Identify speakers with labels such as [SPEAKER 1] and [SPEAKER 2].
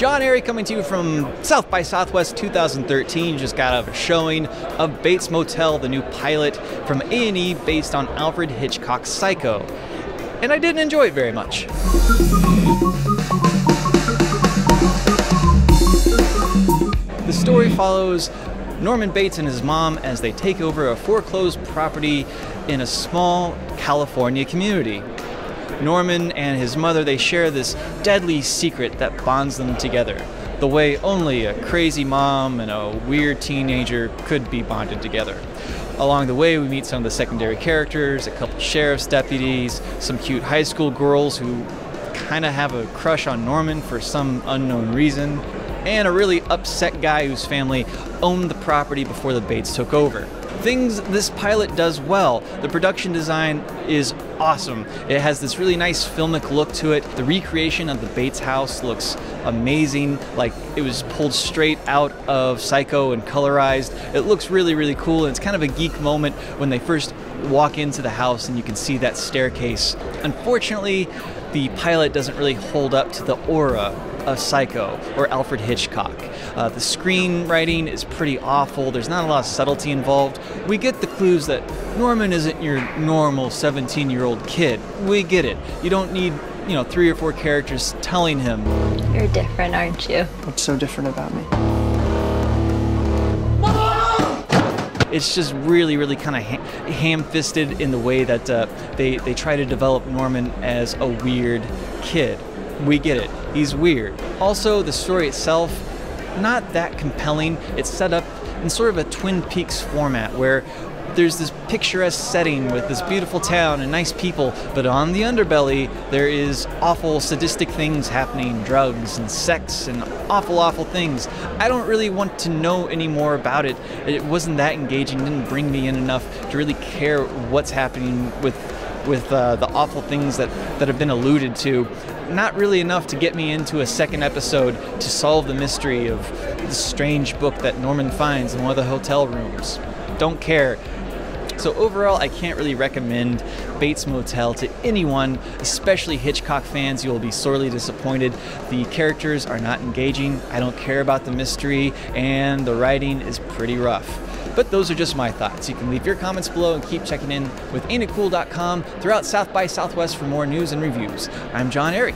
[SPEAKER 1] John Airy coming to you from South by Southwest 2013. Just got out of a showing of Bates Motel, the new pilot from A&E based on Alfred Hitchcock's Psycho. And I didn't enjoy it very much. The story follows Norman Bates and his mom as they take over a foreclosed property in a small California community. Norman and his mother, they share this deadly secret that bonds them together, the way only a crazy mom and a weird teenager could be bonded together. Along the way, we meet some of the secondary characters, a couple sheriff's deputies, some cute high school girls who kind of have a crush on Norman for some unknown reason, and a really upset guy whose family owned the property before the Bates took over. Things this pilot does well. The production design is awesome. It has this really nice filmic look to it. The recreation of the Bates house looks amazing, like it was pulled straight out of Psycho and colorized. It looks really, really cool, and it's kind of a geek moment when they first walk into the house and you can see that staircase. Unfortunately, the pilot doesn't really hold up to the aura of Psycho or Alfred Hitchcock. The screenwriting is pretty awful. There's not a lot of subtlety involved. We get the clues that Norman isn't your normal 17-year-old kid. We get it. You don't need, 3 or 4 characters telling him.
[SPEAKER 2] You're different, aren't you?
[SPEAKER 3] What's so different about me?
[SPEAKER 1] It's just really, really kind of ham-fisted in the way that they try to develop Norman as a weird kid. We get it. He's weird. Also, the story itself, not that compelling. It's set up in sort of a Twin Peaks format where there's this picturesque setting with this beautiful town and nice people, but on the underbelly there is awful sadistic things happening, drugs and sex and awful things. I don't really want to know any more about it. It wasn't that engaging, didn't bring me in enough to really care what's happening with the awful things that have been alluded to. Not really enough to get me into a second episode to solve the mystery of the strange book that Norman finds in one of the hotel rooms. Don't care. So overall, I can't really recommend Bates Motel to anyone, especially Hitchcock fans. You will be sorely disappointed. The characters are not engaging. I don't care about the mystery, and the writing is pretty rough. But those are just my thoughts. You can leave your comments below and keep checking in with AintItCool.com throughout South by Southwest for more news and reviews. I'm John Airy.